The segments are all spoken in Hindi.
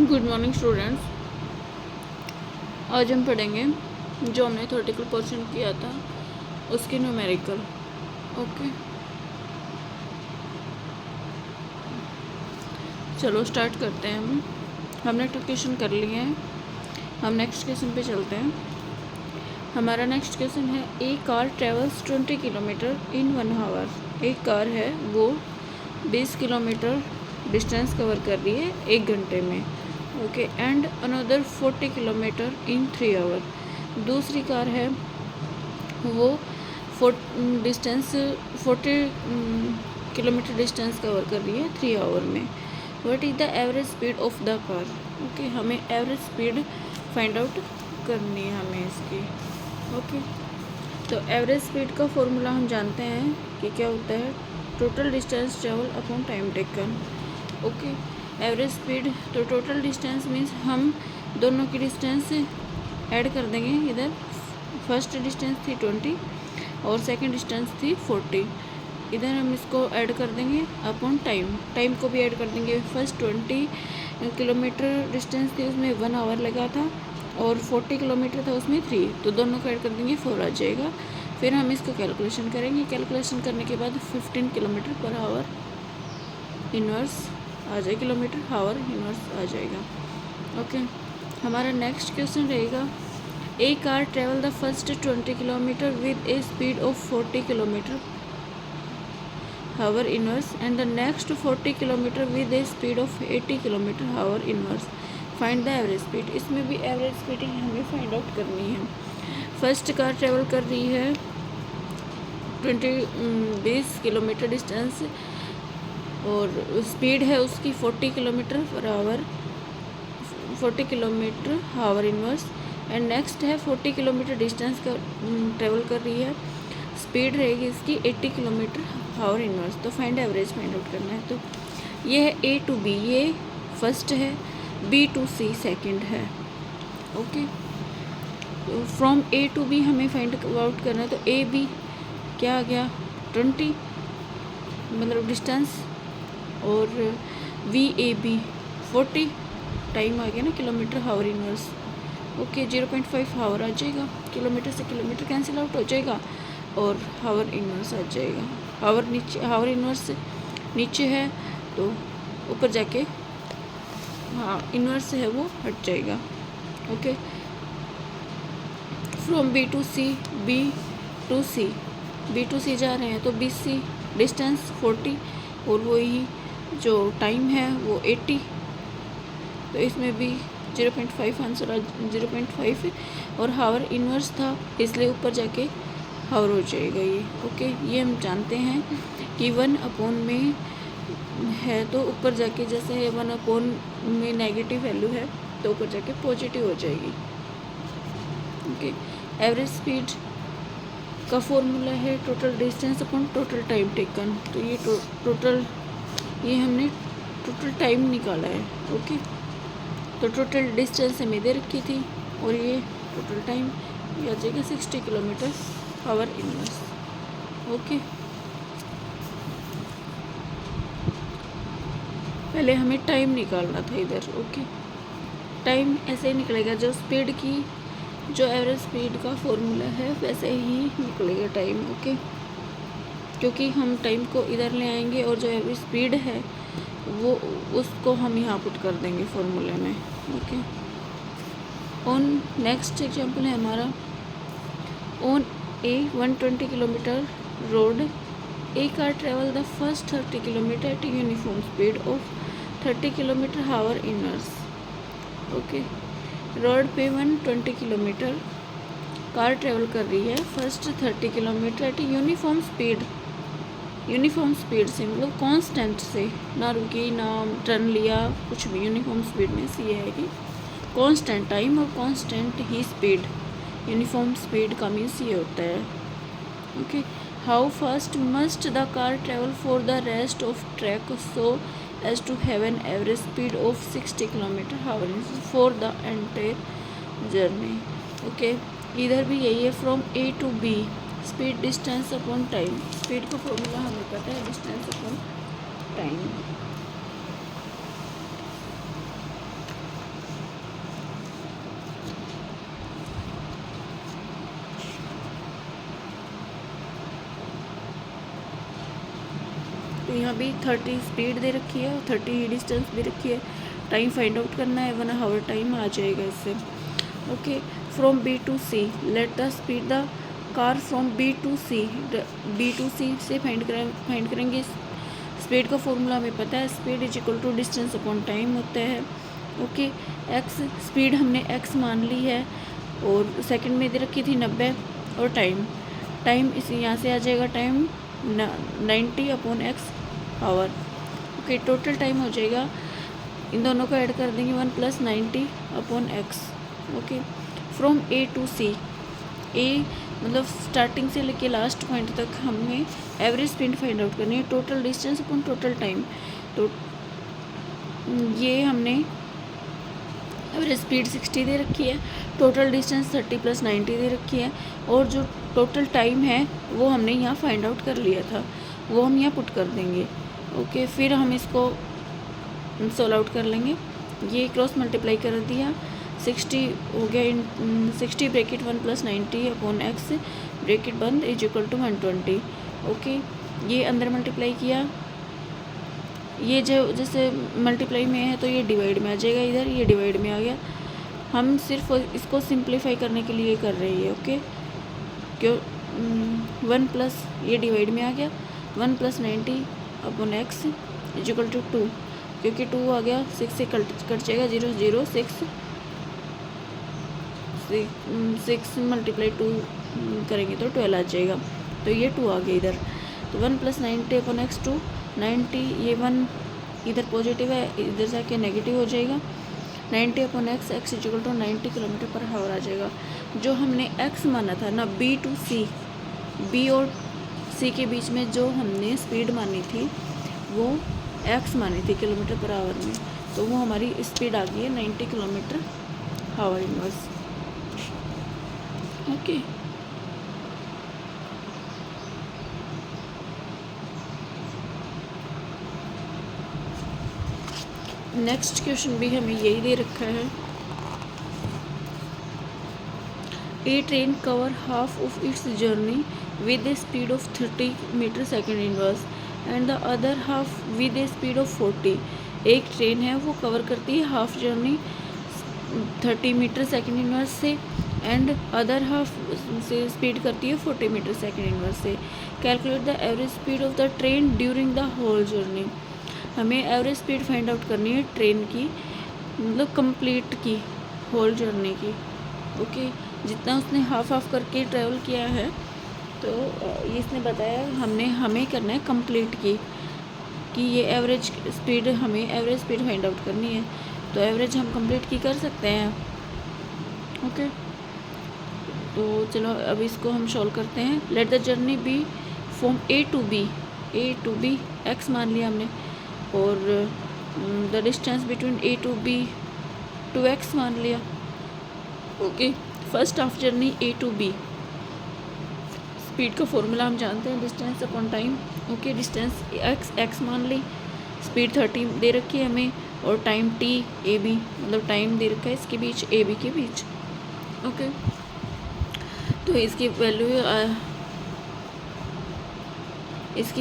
Good morning students. आज हम पढ़ेंगे जो हमने थ्योरेटिकल पोर्शन किया था उसकी न्यूमेरिकल। ओके, चलो स्टार्ट करते हैं। हमने टू क्वेश्चन कर लिए हैं, हम नेक्स्ट क्वेश्चन पे चलते हैं। हमारा नेक्स्ट क्वेश्चन है a car travels 20 kilometre in 1 hour. एक कार है वो 20 किलोमीटर डिस्टेंस कवर कर रही है 1 घंटे में। Okay, and another 40 kilometre in 3 hour. दूसरी कार है वो डिस्टेंस 40 किलोमीटर डिस्टेंस कवर कर रही है 3 आवर में। What is the average speed of the car. Okay, हमें एवरेज स्पीड फाइंड आउट करनी है हमें इसकी। ओके, तो एवरेज स्पीड का फॉर्मूला हम जानते हैं कि क्या होता है, total distance travel upon time taken. Okay, average speed तो टोटल डिस्टेंस मीन्स हम दोनों की डिस्टेंस ऐड कर देंगे। इधर फर्स्ट डिस्टेंस थी 20 और सेकंड डिस्टेंस थी 40। इधर हम इसको ऐड कर देंगे अपॉन टाइम को भी ऐड कर देंगे। फर्स्ट 20 किलोमीटर डिस्टेंस थी उसमें 1 आवर लगा था और 40 किलोमीटर था उसमें 3, तो दोनों को ऐड कर देंगे 4 आ जाएगा। फिर हम इसको कैलकुलेशन करेंगे। कैलकुलेशन करने के बाद 15 किलोमीटर पर आवर इनवर्स आ जाए, किलोमीटर आवर इनवर्स आ जाएगा। ओके, हमारा नेक्स्ट क्वेश्चन रहेगा a car travel the first 20 kilometre with a speed of 40 kilometre hour inverse and the next 40 kilometre with a speed of 80 kilometre hour inverse. Find the average speed. इसमें भी एवरेज स्पीड हमें फाइंड आउट करनी है। फर्स्ट कार ट्रेवल कर रही है 20 किलोमीटर डिस्टेंस और स्पीड है उसकी 40 kilometre per hour, 40 kilometre hour inverse. And next है 40 किलोमीटर डिस्टेंस का ट्रेवल कर रही है, स्पीड रहेगी इसकी 80 किलोमीटर आवर इनवर्स। तो फाइंड एवरेज फाइंड आउट करना है। तो ये है ए टू बी, ये फर्स्ट है, बी टू सी सेकेंड है। ओके, तो फ्रॉम ए टू बी हमें फाइंड आउट करना है। तो ए बी क्या आ गया 20 मतलब डिस्टेंस और वी ए बी 40 टाइम आ गया ना, kilometre hour inverse. Okay, 0.5 hour आ जाएगा। किलोमीटर से किलोमीटर कैंसिल आउट हो जाएगा और आवर इनवर्स आ जाएगा। आवर नीचे, आवर इनवर्स नीचे है तो ऊपर जाके हाँ इनवर्स है वो हट जाएगा। Okay, from B to C, B to C जा रहे हैं तो बी सी डिस्टेंस 40 और वही जो टाइम है वो 80। तो इसमें भी 0.5 आंसर 0.5 और हावर इनवर्स था इसलिए ऊपर जाके हावर हो जाएगा ये। ओके, ये हम जानते हैं कि 1 में है तो ऊपर जाके जैसे 1 में नेगेटिव वैल्यू है तो ऊपर जाके पॉजिटिव हो जाएगी। ओके, एवरेज स्पीड का फॉर्मूला है total distance upon total time taken. तो ये ये हमने टोटल टाइम निकाला है। ओके, तो टोटल डिस्टेंस हमें दे रखी थी और ये टोटल टाइम ये आ जाएगा 60 किलोमीटर आवर इनवर्स। ओके, पहले हमें टाइम निकालना था इधर। ओके, टाइम ऐसे ही निकलेगा, जो स्पीड की जो एवरेज स्पीड का फॉर्मूला है वैसे ही निकलेगा टाइम। ओके, क्योंकि हम टाइम को इधर ले आएंगे और जो एवरेज स्पीड है वो उसको हम यहाँ पुट कर देंगे फॉर्मूले में। ओके, ऑन नेक्स्ट एग्जांपल है हमारा on A 120 kilometre road A car travel the first 30 kilometre eight uniform speed of 30 kilometre hour inverse. Okay, road पे 120 किलोमीटर कार ट्रेवल कर रही है first 30 kilometre eight uniform speed से मतलब कांस्टेंट से, ना रुकी ना टर्न लिया कुछ भी। यूनिफॉर्म स्पीड में से ये है कि कांस्टेंट टाइम और कांस्टेंट ही स्पीड। यूनिफॉर्म स्पीड का मीन्स ये होता है। Okay, how fast must the car travel for the rest of track so as to have an average speed of 60 kilometre hour for the entire journey. Okay, इधर भी यही है, from A to B speed distance upon time. Speed का फॉर्मूला हमें पता है, डिस्टेंस अपॉन टाइम। तो यहाँ भी 30 स्पीड दे रखी है और 30 ही डिस्टेंस दे रखी है। टाइम फाइंड आउट करना है, 1 आवर टाइम आ जाएगा इससे। Okay, from B to C let the speed the car from B to C से फाइंड करेंगे। स्पीड का फॉर्मूला हमें पता है, speed is equal to distance upon time होता है। ओके, एक्स स्पीड हमने एक्स मान ली है और सेकंड में दे रखी थी 90 और टाइम इस यहाँ से आ जाएगा, time 90 upon X hour. Okay, total time हो जाएगा, इन दोनों को ऐड कर देंगे 1 + 90 upon x. Okay, from A to C, A मतलब स्टार्टिंग से लेके लास्ट पॉइंट तक हमें एवरेज स्पीड फाइंड आउट करनी है, total distance upon total time. तो ये हमने एवरेज स्पीड 60 दे रखी है, टोटल डिस्टेंस 30 + 90 दे रखी है, और जो टोटल टाइम है वो हमने यहाँ फाइंड आउट कर लिया था, वो हम यहाँ पुट कर देंगे। ओके, फिर हम इसको सोल्व आउट कर लेंगे। ये क्रॉस मल्टीप्लाई कर दिया, 60 हो गया, 60 ब्रैकेट 1 + 90 अपॉन एक्स ब्रैकेट बंद इज इक्वल टू 120। ओके, ये अंदर मल्टीप्लाई किया, ये जो जैसे मल्टीप्लाई में है तो ये डिवाइड में आ जाएगा, इधर ये डिवाइड में आ गया। हम सिर्फ इसको सिंप्लीफाई करने के लिए कर रहे हैं। ओके, क्यों 1 प्लस ये डिवाइड में आ गया, 1 + 90 upon X is equal to 2, क्योंकि 2 आ गया 6 से कट जाएगा, 0 0 6 × 2 करेंगे तो 12 आ जाएगा, तो ये 2 आ गया इधर। तो 1 + 90 अपॉन एक्स 2, 90 ये 1 इधर पॉजिटिव है, इधर जाके नेगेटिव हो जाएगा, 90 upon X is equal to 90 km/h आ जाएगा। जो हमने एक्स माना था ना, बी टू सी, बी और सी के बीच में जो हमने स्पीड मानी थी वो एक्स मानी थी km/h में, तो वो हमारी स्पीड आ गई है 90 km/h inverse. Okay, next question भी हमें यही दे रखा है। A train cover half of its journey with a speed of 30 मीटर/s inverse and the other half with a speed of 40। एक ट्रेन है वो कवर करती है हाफ जर्नी 30 मीटर/s इनवर्स से, एंड अदर हाफ से स्पीड करती है 40 मीटर/s इनवर्स से। Calculate the average speed of the train during the whole journey. हमें एवरेज स्पीड फाइंड आउट करनी है ट्रेन की, मतलब कंप्लीट की, होल जर्नी की। ओके, जितना उसने हाफ करके ट्रैवल किया है, तो ये इसने बताया हमें करना है कंप्लीट की, कि ये एवरेज स्पीड, हमें एवरेज स्पीड फाइंड आउट करनी है। तो एवरेज हम कंप्लीट की कर सकते हैं। ओके, तो चलो अब इसको हम सॉल्व करते हैं। Let the journey be from A to B X मान लिया हमने, और the distance between A to B 2x मान लिया। Okay, first half journey A to B, speed का फॉर्मूला हम जानते हैं, distance upon time. Okay, distance X मान ली, स्पीड 30 दे रखी है हमें, और टाइम t ए बी, मतलब टाइम दे रखा है इसके बीच, ए बी के बीच। ओके, तो इसकी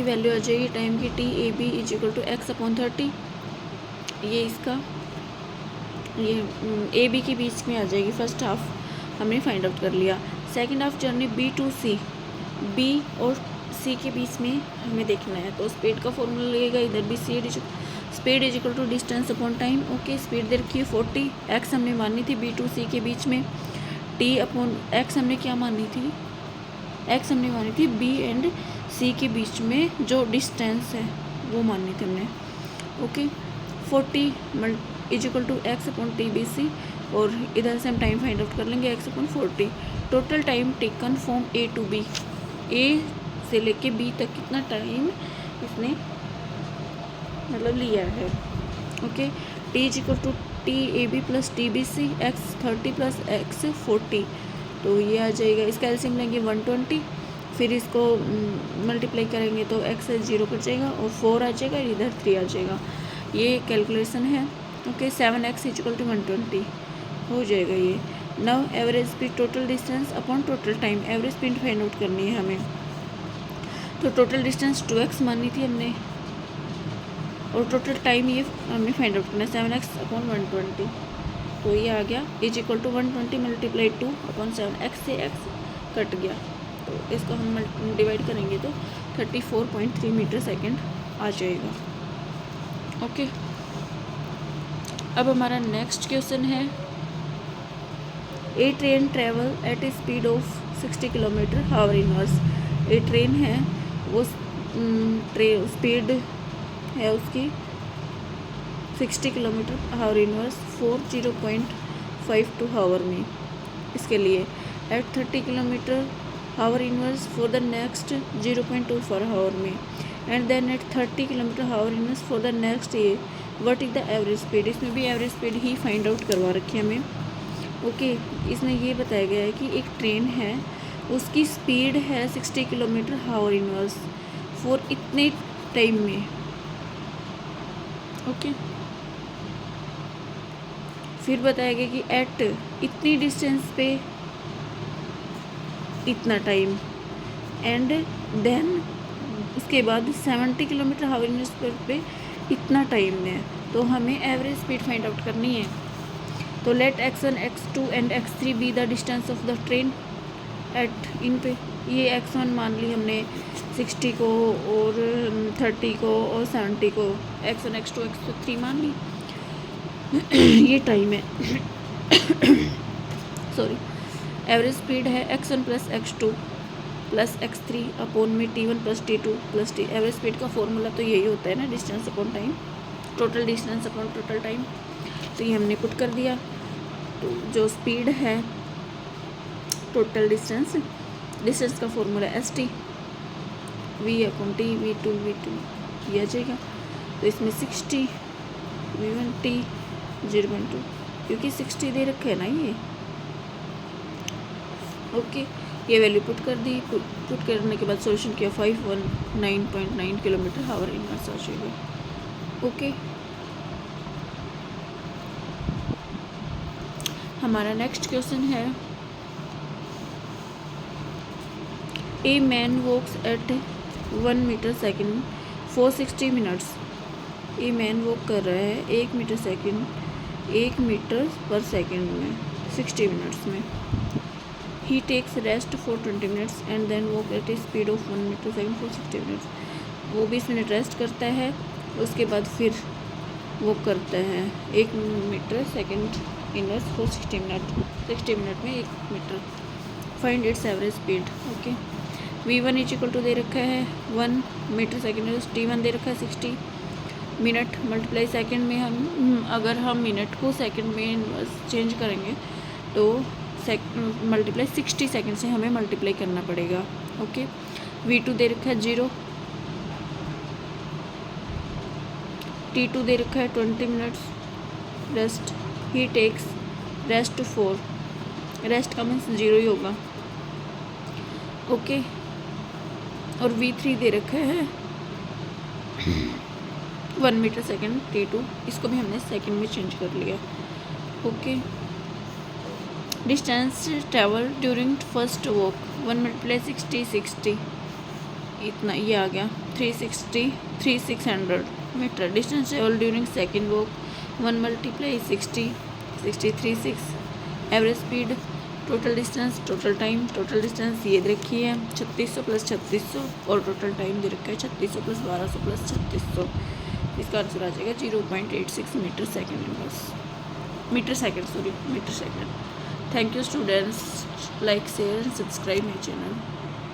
वैल्यू आ जाएगी टाइम की, T A B is equal to x upon 30। ये इसका ये ए बी के बीच में आ जाएगी। फर्स्ट हाफ हमने फाइंड आउट कर लिया। Second half journey B to C, B और सी के बीच में हमें देखना है, तो स्पीड का फॉर्मूला लगेगा, इधर भी speed is equal to distance upon time. Okay, speed दे रखी है 40, एक्स हमने मानी थी बी टू सी के बीच में, टी अपॉन एक्स हमने क्या मानी थी, एक्स हमने मानी थी बी एंड सी के बीच में जो डिस्टेंस है वो मानी थी हमने। Okay, 40 is equal to x upon t B C, और इधर से हम टाइम फाइंड आउट कर लेंगे x upon 40। Total time taken from A to B, A से लेके बी तक कितना टाइम इसने मतलब लिया है। Okay, T is equal to T A B plus T B C, X 30 plus X 40, तो ये आ जाएगा। इसका एलसीएम लेंगे 120, फिर इसको मल्टीप्लाई करेंगे तो एक्स 0 कट जाएगा और 4 आ जाएगा, इधर 3 आ जाएगा। ये कैलकुलेशन है। Okay, 7x is equal to 120 हो जाएगा ये। Now average speed total distance upon total time, average speed find out करनी है हमें। तो टोटल डिस्टेंस 2x मानी थी हमने, और टोटल टाइम ये हमने फाइंड आउट करना है 7x/120। तो ये आ गया is equal to 120 multiply 2/7। x से x कट गया, तो इसको हम डिवाइड करेंगे तो 34.3 मीटर सेकेंड आ जाएगा। ओके, अब हमारा नेक्स्ट क्वेश्चन है a train travel at a speed of 60 kilometre hour inverse. A train है वो स्पीड है उसकी 60 kilometre hour inverse for 0.52 hour में। इसके लिए at 30 kilometre hour inverse for the next 0.24 hour में, and then at 30 kilometre hour inverse for the next a what is the average speed. इसमें भी एवरेज स्पीड ही फाइंड आउट करवा रखी है हमें। ओके, इसमें ये बताया गया है कि एक ट्रेन है उसकी स्पीड है 60 किलोमीटर हावर इनवर्स फॉर इतने टाइम में। ओके, फिर बताया गया कि एट इतनी डिस्टेंस पे इतना टाइम, एंड देन उसके बाद 70 किलोमीटर हावर इनवर्स पे इतना टाइम है। तो हमें एवरेज स्पीड फाइंड आउट करनी है। तो let x1, x2 and x3 be the distance of the train at in पे। ये x1 मान ली हमने 60 को और 30 को और 70 को, x1, x2, x3 मान ली। ये टाइम है सॉरी, एवरेज स्पीड है x1 plus x2 plus x3 upon में t1 plus t2 plus t। Average speed का फॉर्मूला तो यही होता है ना, distance upon time, total distance upon total time. तो ये हमने पुट कर दिया। तो जो स्पीड है टोटल डिस्टेंस का formula ST v upon t v2 किया जाएगा। तो इसमें 60 v1 t 0.2, क्योंकि 60 दे रखे है ना ये। ओके, ये वैल्यू पुट कर दी। पुट करने के बाद सॉल्यूशन किया 519.9 किलोमीटर हावर इनवर्स आ जाएगा। ओके, हमारा नेक्स्ट क्वेश्चन है a man walks at 1 metre second for 60 minutes. A man walk कर रहा है 1 मीटर पर सेकेंड में 60 मिनट्स में। He takes rest for 20 minutes and then walk at a speed of 1 metre second for 60 minutes. वो 20 मिनट रेस्ट करता है, उसके बाद फिर वॉक करता है 1 metre second inverse for 60 minute में 1 metre. Find its average speed. Okay, v1 is equal to दे रखा है 1 मीटर सेकेंड, t1 दे रखा है 60 मिनट मल्टीप्लाई सेकेंड में। हम अगर हम मिनट को सेकेंड में चेंज करेंगे तो मल्टीप्लाई 60 सेकेंड से हमें मल्टीप्लाई करना पड़ेगा। ओके, v2 दे रखा है 0, t2 दे रखा है 20 मिनट्स रेस्ट। ही टेक्स रेस्ट 4, रेस्ट का मीन्स 0 ही होगा। ओके, और v3 दे रखा है 1 मीटर सेकेंड t2, इसको भी हमने सेकेंड में चेंज कर लिया। Okay, distance travel during first walk 1 multiply 60 इतना ये आ गया 600 metre. Distance travel during second walk 1 multiply 60 36। Average speed, total distance, total time. Total distance ये रखी है 3600 प्लस 3600 और टोटल टाइम दे रखा है 3600 प्लस 1200 प्लस 3600। इसका आंसर आ जाएगा 0.86 metre second. Thank you students, like share and subscribe my channel.